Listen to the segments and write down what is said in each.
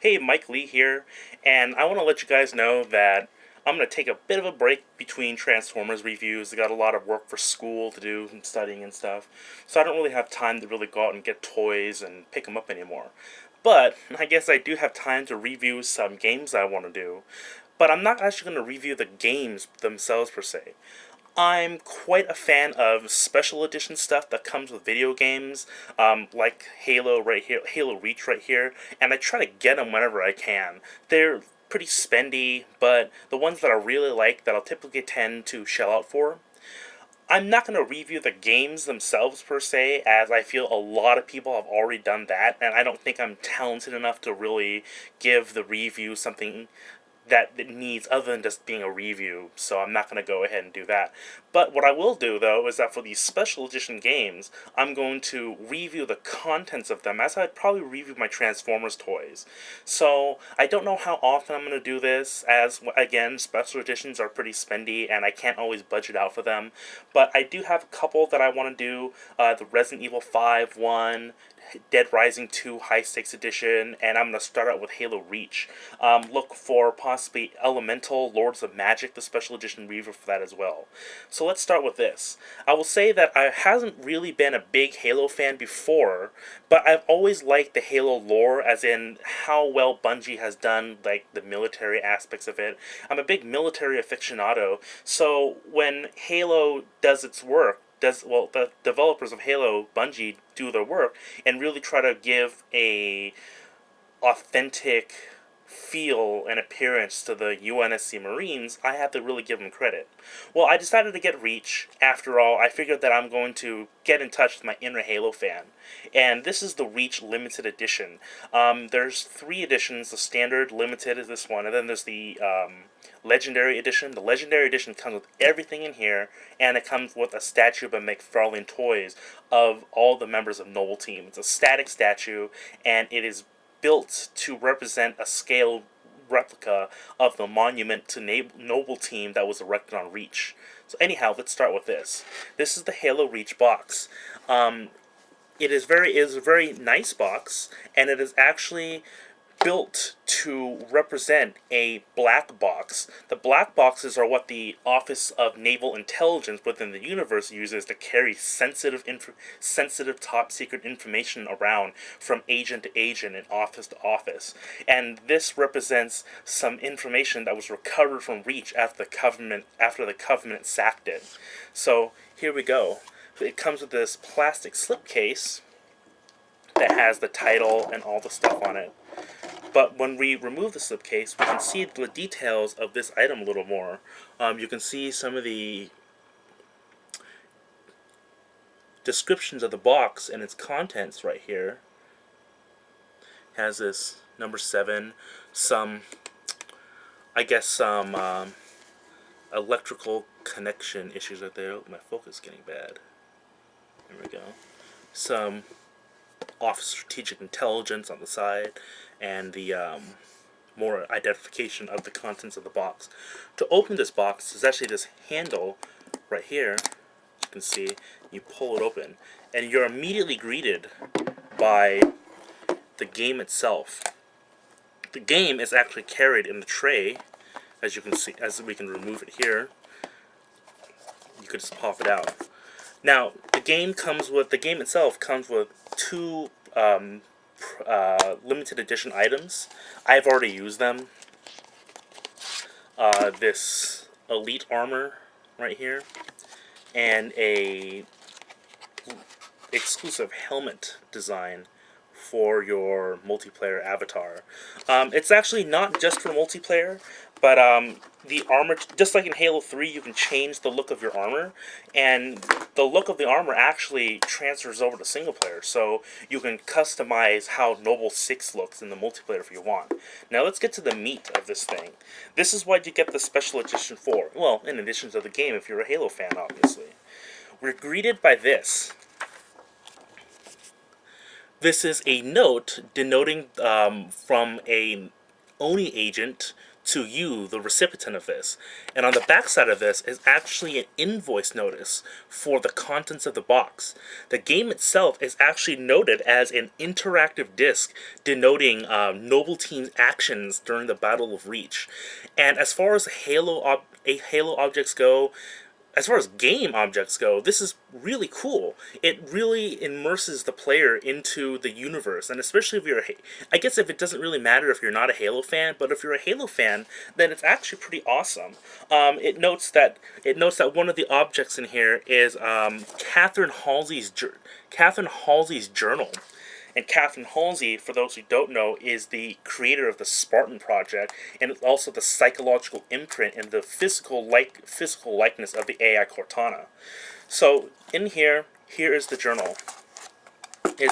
Hey, Mike Lee here, and I want to let you guys know that I'm going to take a bit of a break between Transformers reviews. I got a lot of work for school to do and studying and stuff, so I don't really have time to really go out and get toys and pick them up anymore. But I guess I do have time to review some games I want to do, but I'm not actually going to review the games themselves per se. I'm quite a fan of special edition stuff that comes with video games, like Halo right here, Halo Reach right here, and I try to get them whenever I can. They're pretty spendy, but the ones that I really like that I'll typically tend to shell out for. I'm not going to review the games themselves per se, as I feel a lot of people have already done that, and I don't think I'm talented enough to really give the review something that it needs other than just being a review, so I'm not going to go ahead and do that. But what I will do, though, is that for these special edition games, I'm going to review the contents of them as I'd probably review my Transformers toys. So I don't know how often I'm going to do this, as, again, special editions are pretty spendy, and I can't always budget out for them. But I do have a couple that I want to do, the Resident Evil 5 one, Dead Rising 2 High Stakes Edition, and I'm going to start out with Halo Reach. Look for possibly Elemental Lords of Magic, the special edition review for that as well. So let's start with this. I will say that I hasn't really been a big Halo fan before, but I've always liked the Halo lore, as in how well Bungie has done like the military aspects of it. I'm a big military aficionado, so when Halo does its work, the developers of Halo, Bungie, do their work and really try to give a authentic feel and appearance to the UNSC Marines, I have to really give them credit. Well, I decided to get Reach. After all, I figured that I'm going to get in touch with my inner Halo fan. And this is the Reach Limited Edition. There's 3 editions. The Standard Limited is this one, and then there's the Legendary Edition. The Legendary Edition comes with everything in here, and it comes with a statue by McFarlane Toys of all the members of Noble Team. It's a static statue, and it is built to represent a scale replica of the monument to Noble Team that was erected on Reach. So anyhow, let's start with this. This is the Halo Reach box. It is a very nice box, and it is actually built to represent a black box. The black boxes are what the Office of Naval Intelligence within the universe uses to carry sensitive top secret information around from agent to agent and office to office. And this represents some information that was recovered from Reach after the Covenant sacked it. So here we go. It comes with this plastic slipcase that has the title and all the stuff on it. But when we remove the slipcase, we can see the details of this item a little more. You can see some of the descriptions of the box and its contents right here. It has this number 7, some electrical connection issues right there. Oh, my focus is getting bad. There we go. Some Office of Strategic Intelligence on the side, and the more identification of the contents of the box. To open this box, there's actually this handle right here. You can see, you pull it open, and you're immediately greeted by the game itself. The game is actually carried in the tray, as you can see, as we can remove it here. You could just pop it out. Now, the game itself comes with 2 limited edition items. I've already used them. This Elite Armor right here, and a exclusive helmet design for your multiplayer avatar. It's actually not just for multiplayer, but the armor, just like in Halo 3, you can change the look of your armor, and the look of the armor actually transfers over to single player, so you can customize how Noble 6 looks in the multiplayer if you want. Now let's get to the meat of this thing. This is what you get the special edition for. Well, in addition to the game, if you're a Halo fan, obviously. We're greeted by this. This is a note denoting from a Oni agent to you, the recipient of this. And on the back side of this is actually an invoice notice for the contents of the box. The game itself is actually noted as an interactive disc denoting Noble Team's actions during the Battle of Reach. And as far as Halo objects go, as far as game objects go, this is really cool. It really immerses the player into the universe, and especially if you're I guess if it doesn't really matter if you're not a Halo fan, but if you're a Halo fan, then it's actually pretty awesome. It notes that one of the objects in here is Catherine Halsey's journal. And Catherine Halsey, for those who don't know, is the creator of the Spartan Project, and also the psychological imprint and the physical likeness of the AI Cortana. So in here is the journal. It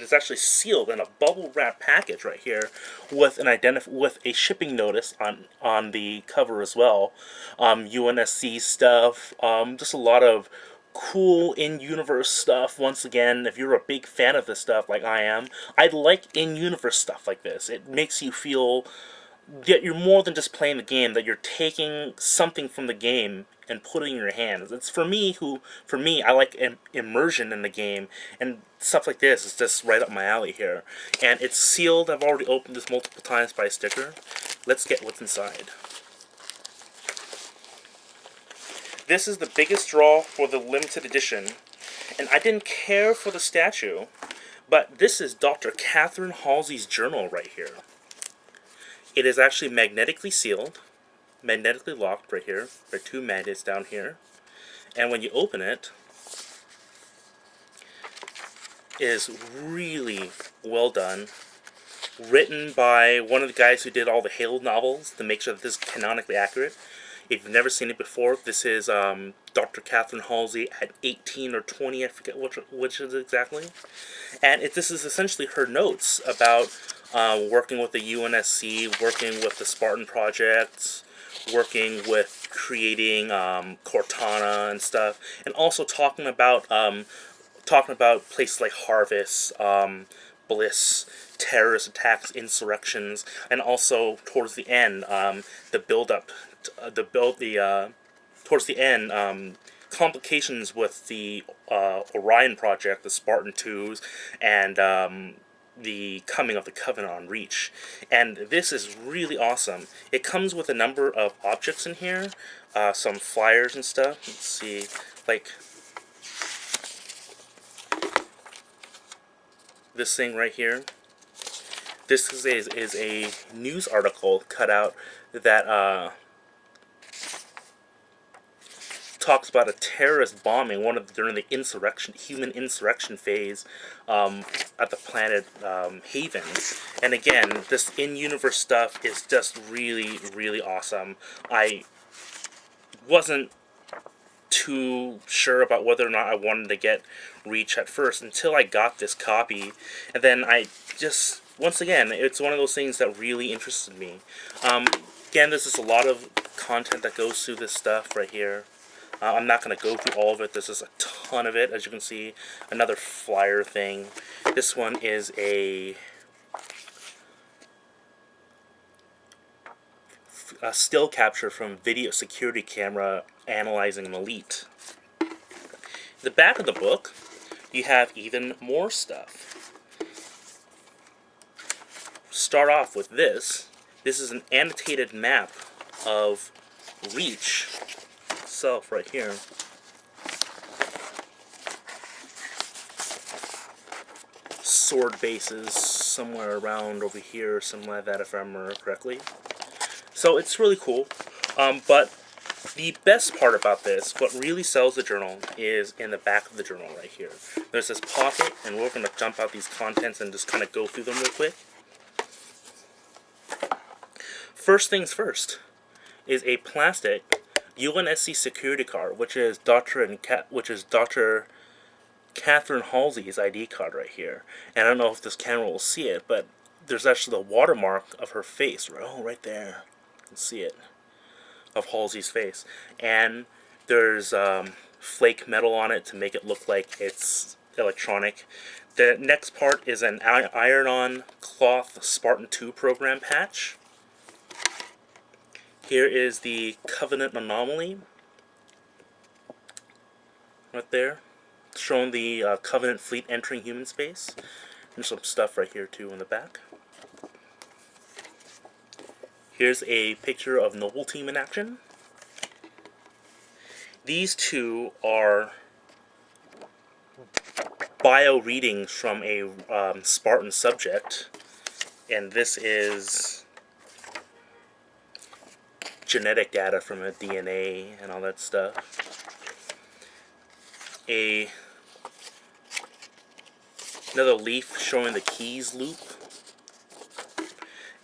is actually sealed in a bubble wrap package right here, with with a shipping notice on the cover as well. UNSC stuff, just a lot of cool in-universe stuff. Once again, if you're a big fan of this stuff like I am, I like in-universe stuff like this. It makes you feel that you're more than just playing the game, that you're taking something from the game and putting it in your hands. It's for me, I like immersion in the game, and stuff like this is just right up my alley here. And it's sealed. I've already opened this multiple times by a sticker. Let's get what's inside. This is the biggest draw for the limited edition, and I didn't care for the statue, but this is Dr. Catherine Halsey's journal right here. It is actually magnetically sealed, magnetically locked right here. There are two magnets down here, and when you open it, it is really well done. Written by one of the guys who did all the Halo novels to make sure that this is canonically accurate. If you've never seen it before, this is Dr. Catherine Halsey at 18 or 20, I forget which is exactly. And this is essentially her notes about working with the UNSC, working with the Spartan Project, working with creating Cortana and stuff, and also talking about places like Harvest, Bliss, terrorist attacks, insurrections, and also towards the end, towards the end, complications with the Orion Project, the Spartan 2s, and the coming of the Covenant on Reach. And this is really awesome. It comes with a number of objects in here, some flyers and stuff. Let's see, like this thing right here. This is a news article cut out that talks about a terrorist bombing during the human insurrection phase at the planet Haven. And again, this in-universe stuff is just really, really awesome. I wasn't too sure about whether or not I wanted to get Reach at first until I got this copy, and then I just, once again, it's one of those things that really interested me. Again, there's just a lot of content that goes through this stuff right here. I'm not going to go through all of it. There's just a ton of it, as you can see. Another flyer thing. This one is a still capture from video security camera analyzing an elite. The back of the book, you have even more stuff. Start off with this. This is an annotated map of Reach itself right here. Sword bases somewhere around over here or something like that, if I remember correctly. So it's really cool. But the best part about this, what really sells the journal, is in the back of the journal right here. There's this pocket, and we're going to jump out these contents and just kind of go through them real quick. First things first is a plastic UNSC security card, which is Dr. Catherine Halsey's ID card right here. And I don't know if this camera will see it, but there's actually the watermark of her face. Oh, right there. You can see it. Of Halsey's face. And there's flake metal on it to make it look like it's electronic. The next part is an iron-on cloth Spartan 2 program patch. Here is the Covenant Anomaly, right there, showing the Covenant fleet entering human space. There's some stuff right here too in the back. Here's a picture of Noble Team in action. These two are bio readings from a Spartan subject, and this is genetic data from a DNA and all that stuff. Another leaf showing the keys loop,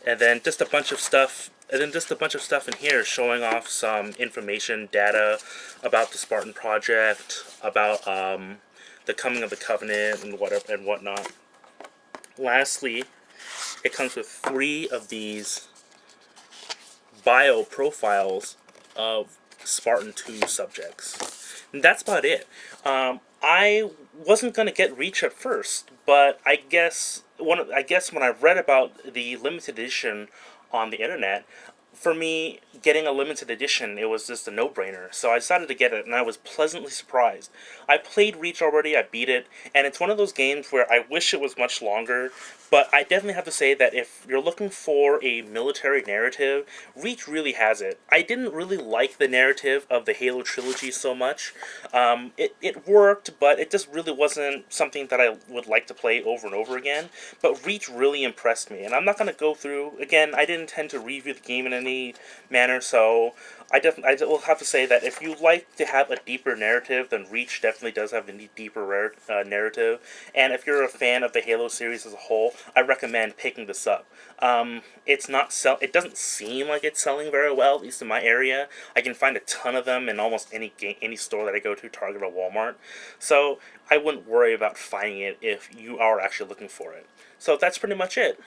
and then just a bunch of stuff. In here showing off some information, data about the Spartan project, about the coming of the Covenant and whatnot. Lastly, it comes with 3 of these bio profiles of Spartan 2 subjects. And that's about it. I wasn't going to get Reach at first, but I guess when I read about the limited edition on the internet, for me, getting a limited edition, it was just a no-brainer. So I decided to get it, and I was pleasantly surprised. I played Reach already, I beat it, and it's one of those games where I wish it was much longer, but I definitely have to say that if you're looking for a military narrative, Reach really has it. I didn't really like the narrative of the Halo trilogy so much. It worked, but it just really wasn't something that I would like to play over and over again. But Reach really impressed me, and I'm not going to go through, again, I didn't intend to review the game in any manner, so I will have to say that if you like to have a deeper narrative, then Reach definitely does have a deeper narrative. And if you're a fan of the Halo series as a whole, I recommend picking this up. It doesn't seem like it's selling very well, at least in my area. I can find a ton of them in almost any store that I go to, Target or Walmart. So I wouldn't worry about finding it if you are actually looking for it. So that's pretty much it.